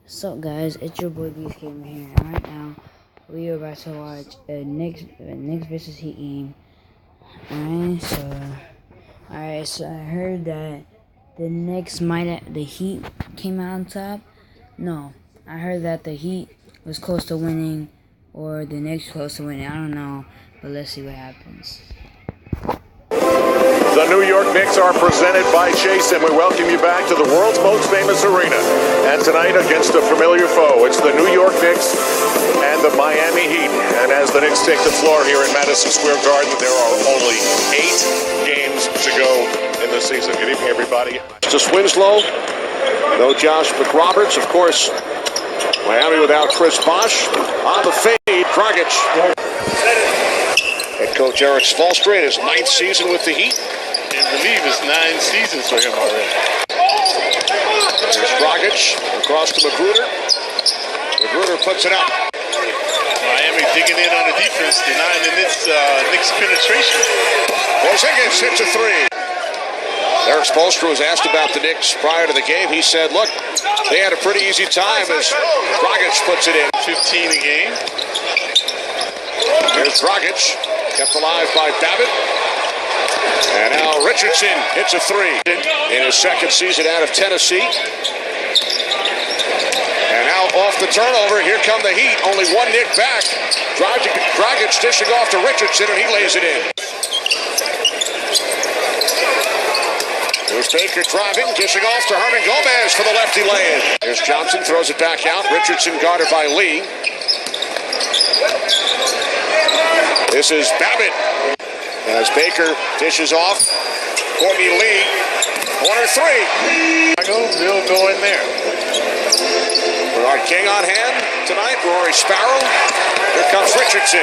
So guys, it's your boy Beef Gamer here. Right now, we are about to watch Knicks versus Heat game. Alright, so I heard that the Heat came out on top. No, I heard that the Heat was close to winning, or the Knicks close to winning. I don't know, but let's see what happens. The New York Knicks are presented by Chase, and we welcome you back to the world's most famous arena. And tonight, against a familiar foe, it's the New York Knicks and the Miami Heat. And as the Knicks take the floor here in Madison Square Garden, there are only 8 games to go in the season. Good evening, everybody. Just Winslow, no Josh McRoberts, of course. Miami without Chris Bosh. On the fade, Dragic. Head coach Erik Spoelstra in his 9th season with the Heat. I believe it's 9 seasons for him already. There's Dragic across to Magruder. Magruder puts it up. Miami digging in on the defense, denying the Knicks penetration. Porzingis hits a 3. Erik Spoelstra was asked about the Knicks prior to the game. He said, look, they had a pretty easy time as Dragic puts it in. 15 a game. Here's Dragic, kept alive by Babbitt. And now Richardson hits a 3 in his 2nd season out of Tennessee. And now off the turnover, here come the Heat. Only one Knick back. Dragic dishing off to Richardson, and he lays it in. Here's Baker driving, dishing off to Hernan Gomez for the lefty lay-in. Here's Johnson, throws it back out. Richardson guarded by Lee. This is Babbitt. As Baker dishes off, Courtney Lee, corner 3. They'll go in there. Bernard King on hand tonight, Rory Sparrow. Here comes Richardson.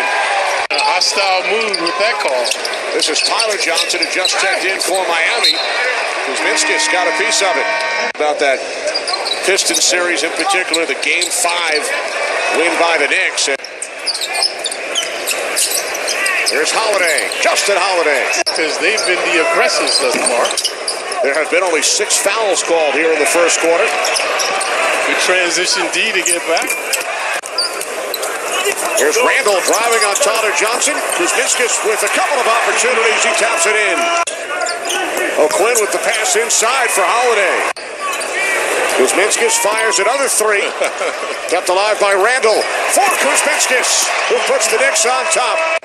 A hostile mood with that call. This is Tyler Johnson who just checked in for Miami. Kuzminskis got a piece of it. About that Pistons series in particular, the Game 5 win by the Knicks. Here's Holiday, Justin Holiday. Because they've been the aggressors thus far. There have been only 6 fouls called here in the first quarter. Good transition D to get back. Here's Randall driving on Tyler Johnson. Kuzminskis with a couple of opportunities. He taps it in. O'Quinn with the pass inside for Holiday. Kuzminskis fires another 3. Kept alive by Randall for Kuzminskis, who puts the Knicks on top.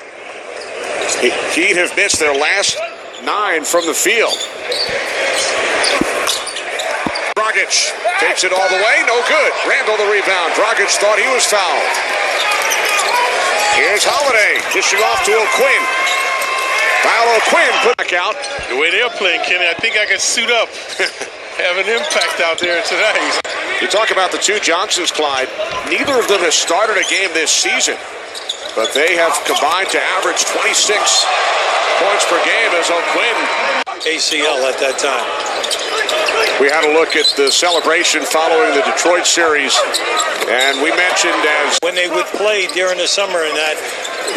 Heat have missed their last 9 from the field. Dragic takes it all the way, no good. Randall the rebound. Dragic thought he was fouled. Here's Holiday, dishing off to O'Quinn. Foul O'Quinn, put back out. The way they're playing, Kenny, I think I can suit up. Have an impact out there tonight. You talk about the 2 Johnsons, Clyde. Neither of them has started a game this season, but they have combined to average 26 points per game as O'Quinn. ACL at that time. We had a look at the celebration following the Detroit series, and we mentioned as when they would play during the summer in that,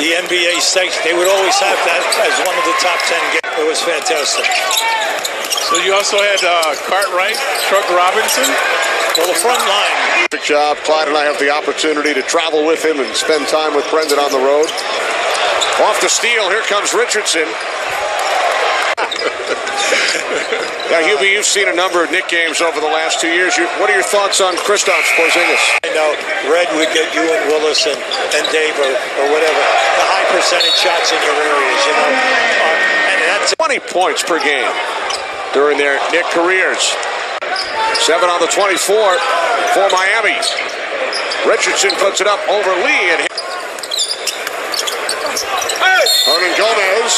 the NBA stakes, they would always have that as one of the top 10 games. It was fantastic. So you also had Cartwright, Truck Robinson. Well, the front line. Good job. Clyde and I have the opportunity to travel with him and spend time with Brendan on the road. Off the steal, here comes Richardson. Now, Hubie, you've seen a number of Knick games over the last 2 years. What are your thoughts on Kristaps Porzingis? I know Red would get you and Willis and Dave or whatever. The high percentage shots in your areas, you know. And that's 20 points per game during their Knick careers. 7 on the 24 for Miami. Richardson puts it up over Lee. And Hernan Gomez.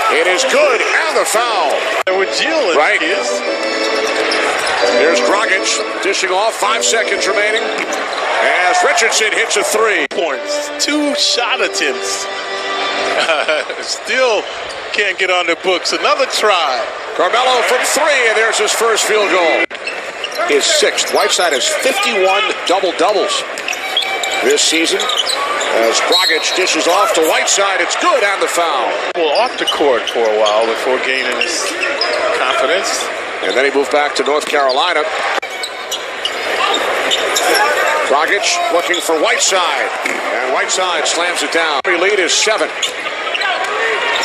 It is good, and the foul. With Jill and right. Kids. There's Dragic dishing off, 5 seconds remaining. As Richardson hits a 3. Points, 2 shot attempts. Still can't get on the books. Another try. Carmelo from 3, and there's his first field goal. His 6th. Whiteside has 51 double-doubles this season. As Dragic dishes off to Whiteside, it's good, and the foul. Well, off the court for a while before gaining his confidence. And then he moved back to North Carolina. Dragic looking for Whiteside, and Whiteside slams it down. The lead is 7.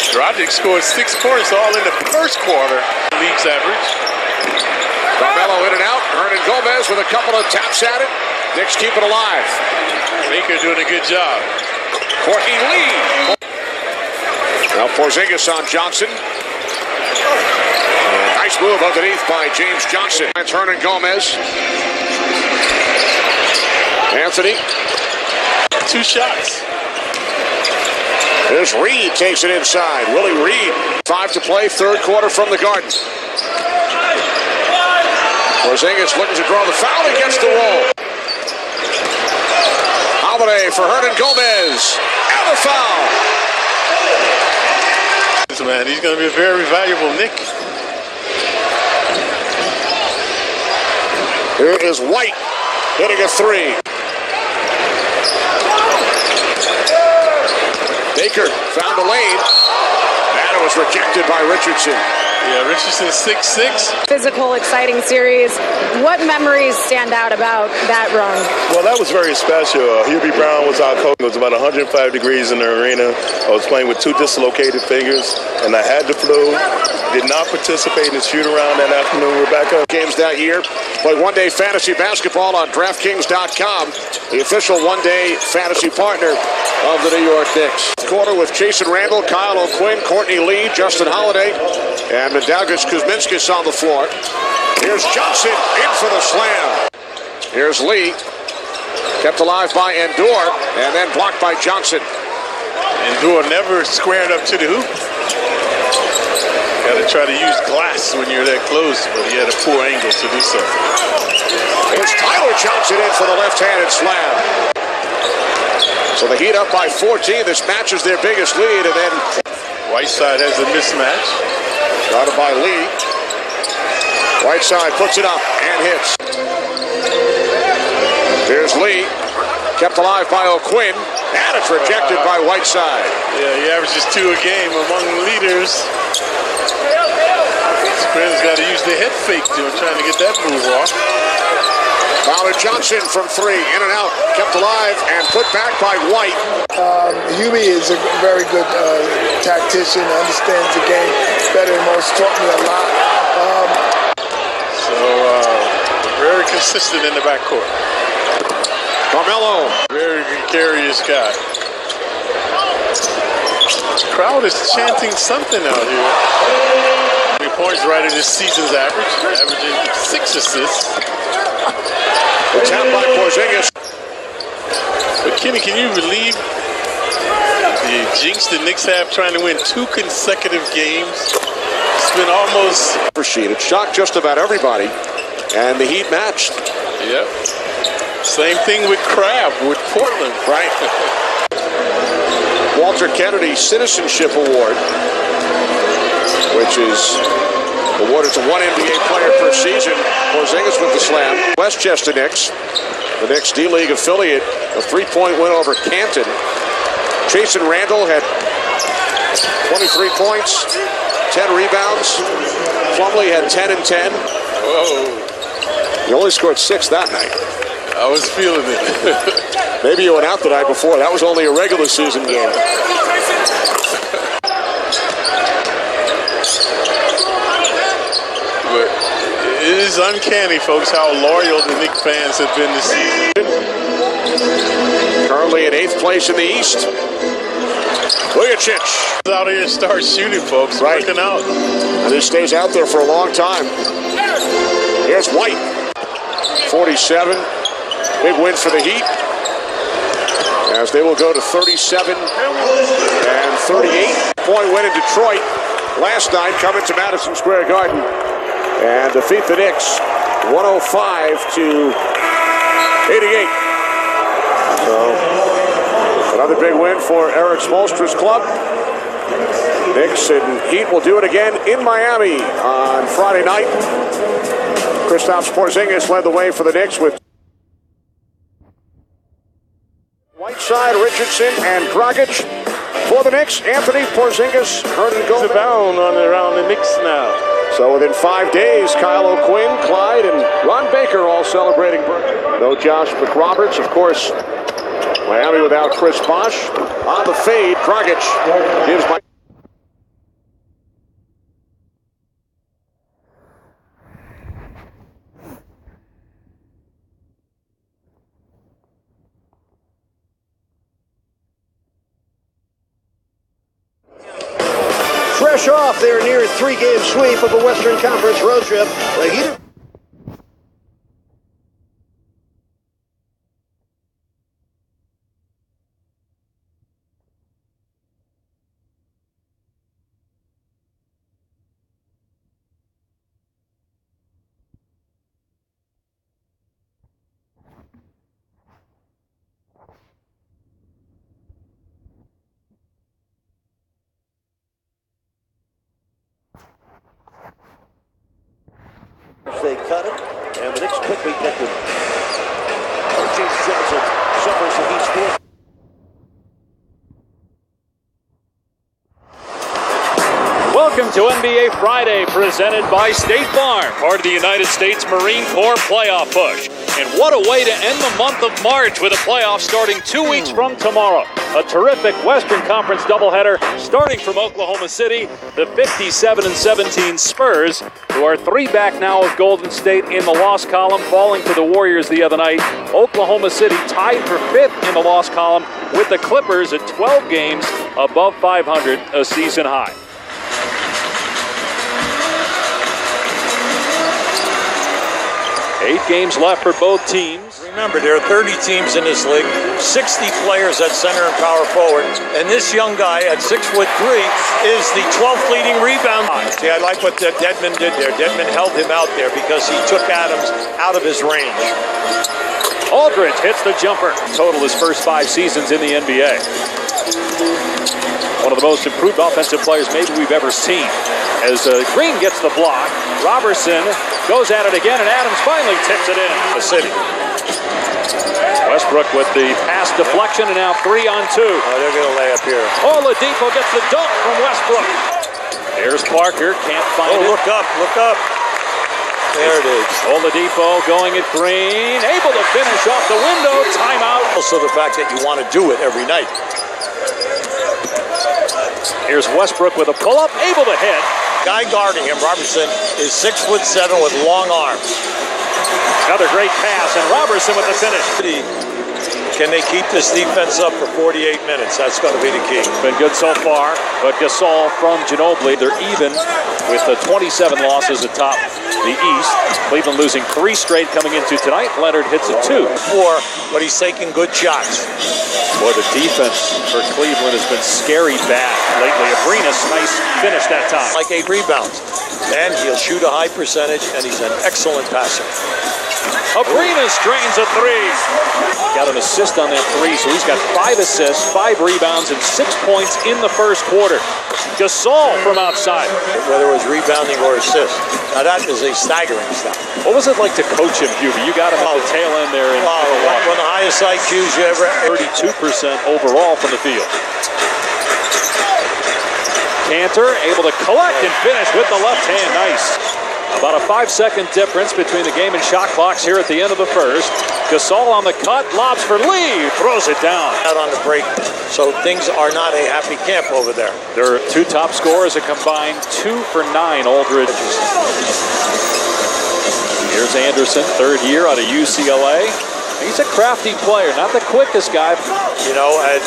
Dragic scored 6 points all in the first quarter. League's average. Carmelo in and out. Hernan Gomez with a couple of taps at it. Knicks keep it alive. Baker doing a good job. Courtney Lee. Now Porzingis on Johnson. Nice move underneath by James Johnson. It's Hernan Gomez. Anthony. 2 shots. There's Reed, takes it inside. Willie Reed. 5 to play, third quarter from the Garden. Porzingis looking to draw the foul against the roll. Holiday for Hernan Gomez. And the foul. Man, he's going to be a very valuable Knick. Here is White hitting a 3. Baker found the lane. And it was rejected by Richardson. Yeah, Richardson 6'6". Physical, exciting series. What memories stand out about that run? Well, that was very special. Hubie Brown was our coach. It was about 105 degrees in the arena. I was playing with 2 dislocated fingers, and I had the flu. Did not participate in the shoot-around that afternoon. We're back up. Games that year. Play one-day fantasy basketball on DraftKings.com, the official one-day fantasy partner of the New York Knicks. Quarter with Jason Randall, Kyle O'Quinn, Courtney Lee, Justin Holiday, and Mindaugas Kuzminskis on the floor. Here's Johnson in for the slam. Here's Lee. Kept alive by Endor, and then blocked by Johnson. Endor never squared up to the hoop. Got to try to use glass when you're that close, but he had a poor angle to do so. Here's Tyler Johnson in for the left-handed slam. So the Heat up by 14. This matches their biggest lead, and then Whiteside has a mismatch. Guarded by Lee. Whiteside puts it up and hits. Here's Lee. Kept alive by O'Quinn. And it's rejected by Whiteside. Yeah, he averages 2 a game among leaders. Quinn's got to use the head fake trying to get that move off. Fowler Johnson from 3, in and out. Kept alive and put back by White. Hubie is a very good tactician, understands the game better than most, taught me a lot. Very consistent in the backcourt. Carmelo. Very gregarious guy. The crowd is chanting something out here. 3 points right in this season's average, averaging 6 assists. It's out by Porzingis. But Kenny, can you relieve the jinx the Knicks have trying to win 2 consecutive games? It's been almost... It shocked just about everybody, and the Heat matched. Yep. Same thing with Crab, with Portland. Right. Walter Kennedy Citizenship Award, which is awarded to 1 NBA player per season. Porzingis with the slam. Westchester Knicks, the Knicks D-League affiliate, a 3-point win over Canton. Jason Randall had 23 points, 10 rebounds. Plumlee had 10 and 10. Whoa. He only scored 6 that night. I was feeling it. Maybe you went out the night before. That was only a regular season game. But it is uncanny, folks, how loyal the Knicks fans have been this season. Currently in 8th place in the East. Vujacic. Out here and start shooting, folks. Right. Working out. And he stays out there for a long time. Here's White. 47. Big win for the Heat. As they will go to 37 and 38. Point win in Detroit last night, coming to Madison Square Garden and defeat the Knicks 105 to 88. So another big win for Eric Spoelstra's club. Knicks and Heat will do it again in Miami on Friday night. Kristaps Porzingis led the way for the Knicks with Whiteside, Richardson, and Dragic. For the Knicks, Anthony Porzingis, Hernan Gomez. Abound on around the Knicks now. So within 5 days, Kyle O'Quinn, Clyde, and Ron Baker all celebrating birthday. No Josh McRoberts, of course. Miami without Chris Bosh. On the fade, Dragic gives my... Fresh off their near 3-game sweep of a Western Conference road trip, the Heat... They cut it, and the Knicks quickly get them. O.J. Simpson suffers a Heat score. Welcome to NBA Friday, presented by State Farm, part of the United States Marine Corps playoff push. And what a way to end the month of March with a playoff starting 2 weeks from tomorrow. A terrific Western Conference doubleheader starting from Oklahoma City. The 57-17 Spurs, who are 3 back now of Golden State in the loss column, falling to the Warriors the other night. Oklahoma City tied for 5th in the loss column with the Clippers at 12 games above 500, a season high. Eight games left for both teams. Remember, there are 30 teams in this league, 60 players at center and power forward, and this young guy at 6'3" is the 12th leading rebound. See, I like what Dedmon did there. Dedmon held him out there because he took Adams out of his range. Aldridge hits the jumper. Total his first 5 seasons in the NBA. One of the most improved offensive players maybe we've ever seen. As Green gets the block, Robertson goes at it again, and Adams finally tips it in. The City. Westbrook with the pass deflection, and now 3 on 2. Oh, they're going to lay up here. Oladipo gets the dunk from Westbrook. Here's Parker, can't find it. Look up, look up. There it is. Oladipo going at Green, able to finish off the window, timeout. Also the fact that you want to do it every night. Here's Westbrook with a pull-up, able to hit. Guy guarding him, Robertson, is 6'7" with long arms. Another great pass, and Robertson with the finish. Can they keep this defense up for 48 minutes? That's going to be the key. Been good so far, but Gasol from Ginobili, they're even with the 27 losses atop the East. Cleveland losing 3 straight coming into tonight. Leonard hits a 2. 4, but he's taking good shots. Boy, the defense for Cleveland has been scary bad lately. Abrinas, nice finish that time. Like 8 rebounds. And he'll shoot a high percentage, and he's an excellent passer. Abrinas drains a 3. Got an assist on that 3, so he's got 5 assists, 5 rebounds, and 6 points in the first quarter. Gasol from outside. Whether it was rebounding or assist. Now that is a staggering stat. What was it like to coach him, Hubie? You got him at the tail end there. One of the highest IQs you ever. 32% overall from the field. Cantor able to collect and finish with the left hand. Nice. About a 5-second difference between the game and shot clocks here at the end of the first. Gasol on the cut, lobs for Lee, throws it down. Out on the break, so things are not a happy camp over there. Their 2 top scorers, a combined 2 for 9, Aldridge. Here's Anderson, 3rd year out of UCLA. He's a crafty player, not the quickest guy. You know, at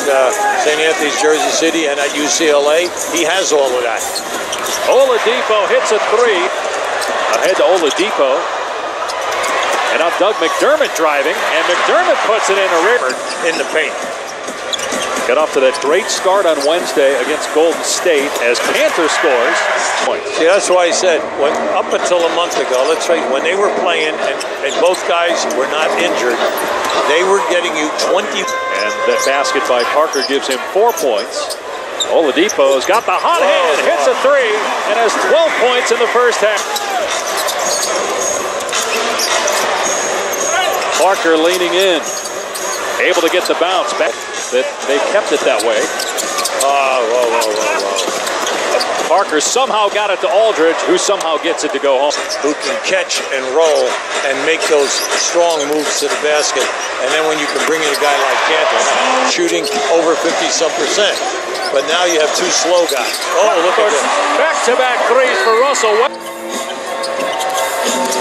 St. Anthony's, Jersey City, and at UCLA, he has all of that. Oladipo hits a 3. Ahead to Oladipo. And now Doug McDermott driving, and McDermott puts it in a river in the paint. Got off to that great start on Wednesday against Golden State as Cantor scores. See, that's why I said, up until a month ago, let's say, when they were playing and both guys were not injured, they were getting you 20. And that basket by Parker gives him 4 points. Oladipo's got the hot hand, hits a 3, and has 12 points in the first half. Parker leaning in, able to get the bounce back. That they kept it that way. Whoa. Parker somehow got it to Aldridge, who somehow gets it to go home. Who can catch and roll and make those strong moves to the basket. And then when you can bring in a guy like Cantor, shooting over 50-some%. But now you have two slow guys. Oh, look at this. Back-to-back threes for Russell.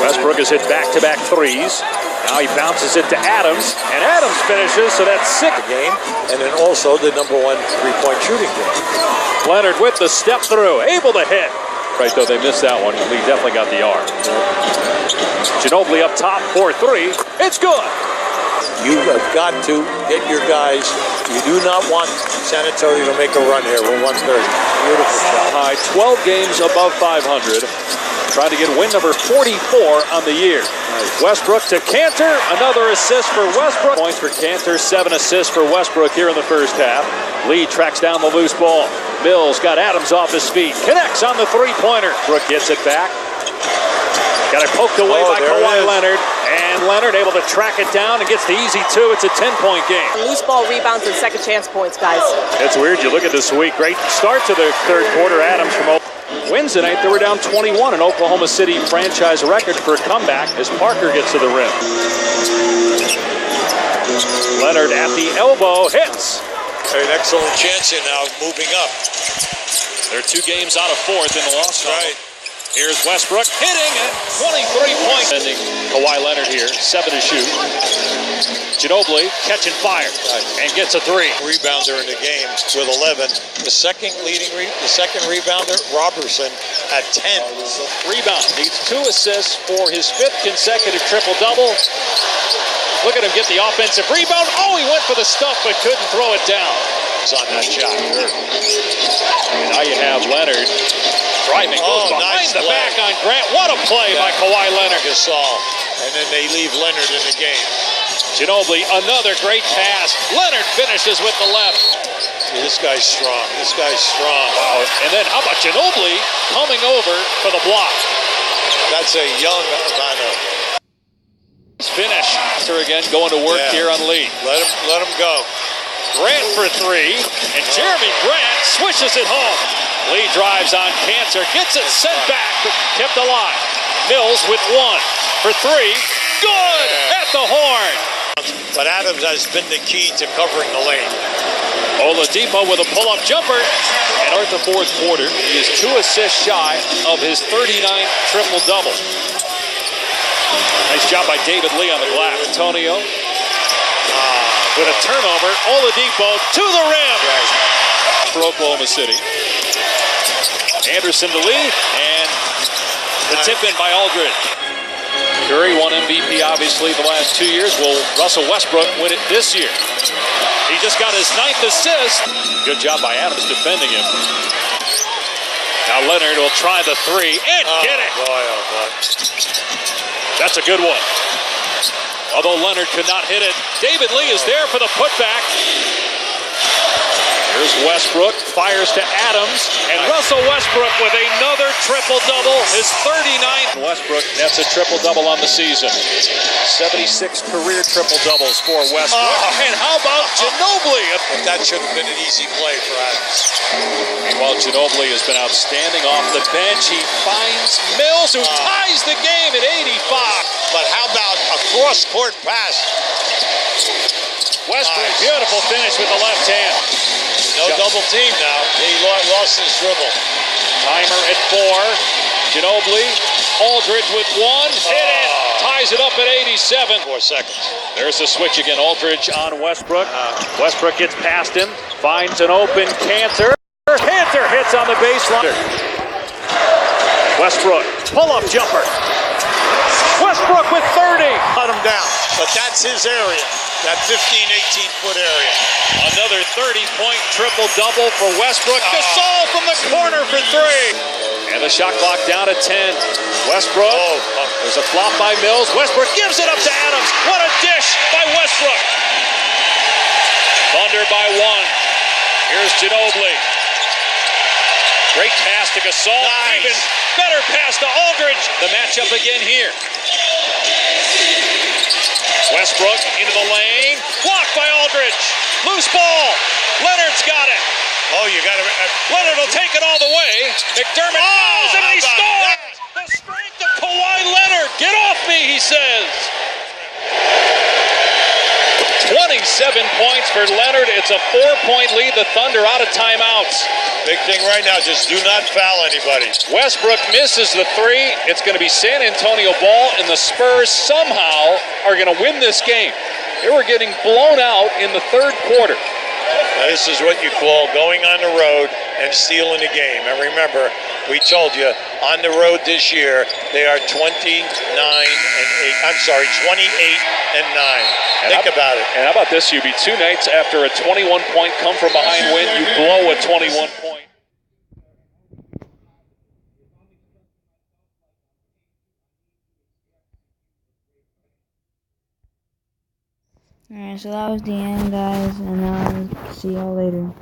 Westbrook has hit back-to-back threes. Now he bounces it to Adams, and Adams finishes, so that's 6 game, and then also the #1 3-point shooting game. Leonard with the step through, able to hit. Right, though, they missed that one. Lee definitely got the arm. Ginobili up top, 4-3. It's good. You have got to get your guys. You do not want San Antonio to make a run here with 130. Beautiful shot. High 12 games above 500. Trying to get win number 44 on the year. Nice. Westbrook to Cantor. Another assist for Westbrook. Points for Cantor, 7 assists for Westbrook here in the first half. Lee tracks down the loose ball. Mills got Adams off his feet. Connects on the three-pointer. Brook gets it back. Got it poked away by Kawhi Leonard. And Leonard able to track it down and gets the easy 2. It's a 10-point game. Loose ball rebounds and second chance points, guys. It's weird. You look at this week. Great start to the third quarter. Adams from Wednesday night, they were down 21, an Oklahoma City franchise record for a comeback as Parker gets to the rim. Leonard at the elbow hits. An excellent chance here now, moving up. They're 2 games out of 4th in the loss. Right. Here's Westbrook hitting at 23 points. Sending Kawhi Leonard here, 7 to shoot. Ginobili catching fire and gets a 3. Rebounder in the game with 11. The second rebounder, Robertson, at 10. Rebound, needs 2 assists for his 5th consecutive triple-double. Look at him get the offensive rebound. Oh, he went for the stuff but couldn't throw it down. It's on that shot. And now you have Leonard driving, goes behind the back on Grant. What a play by Kawhi Leonard. Gasol. And then they leave Leonard in the game. Ginobili, another great pass. Leonard finishes with the left. This guy's strong. This guy's strong. Wow. And then how about Ginobili coming over for the block? That's a young Ivano. Finish. Again, going to work here on Lee. Let him go. Grant for 3, and Jeremy Grant swishes it home. Lee drives on Cantor, gets it sent back, but kept alive. Mills with 1 for 3. Good at the horn. But Adams has been the key to covering the lane. Oladipo with a pull-up jumper. And at the 4th quarter, he is 2 assists shy of his 39th triple-double. Nice job by David Lee on the glass. Antonio with a turnover. Oladipo to the rim for Oklahoma City. Anderson to Lee, and the tip-in by Aldridge. Curry won MVP, obviously, the last 2 years. Will Russell Westbrook win it this year? He just got his 9th assist. Good job by Adams defending him. Now Leonard will try the 3 and get it. Boy, oh boy. That's a good one. Although Leonard could not hit it, David Lee is there for the putback. Here's Westbrook, fires to Adams, and Russell Westbrook with another triple-double, his 39th. Westbrook nets a triple-double on the season. 76 career triple-doubles for Westbrook. And how about Ginobili? That should have been an easy play for Adams. Meanwhile, Ginobili has been outstanding off the bench. He finds Mills, who ties the game at 85. But how about a cross-court pass? Westbrook, beautiful finish with the left hand. No double team now. He lost his dribble. Timer at 4. Ginobili, Aldridge with 1. Hit it. Ties it up at 87. 4 seconds. There's the switch again. Aldridge on Westbrook. Westbrook gets past him. Finds an open Cantor. Cantor hits on the baseline. Westbrook, pull-up jumper. Westbrook with 30. Cut him down. But that's his area. That 15, 18-foot area. Another 30-point triple-double for Westbrook. Gasol from the corner for 3. And the shot clock down to 10. Westbrook. There's a flop by Mills. Westbrook gives it up to Adams. What a dish by Westbrook. Thunder by 1. Here's Ginobili. Great pass to Gasol. Nice. Even better pass to Aldridge. The matchup again here. Westbrook into the lane. Blocked by Aldridge. Loose ball. Leonard's got it. Oh, you got to. Leonard will take it all the way. McDermott calls him and he scores. The strength of Kawhi Leonard. Get off me, he says. 27 points for Leonard. It's a 4-point lead. The Thunder out of timeouts. Big thing right now, just do not foul anybody. Westbrook misses the three. It's going to be San Antonio ball, and the Spurs somehow are going to win this game. They were getting blown out in the third quarter. Now, this is what you call going on the road and stealing the game. And remember, we told you, on the road this year, they are 28 and 9. Think about it. And how about this, UB? 2 nights after a 21-point come-from-behind win, you blow a 21-point. Alright, so that was the end, guys, and I'll see y'all later.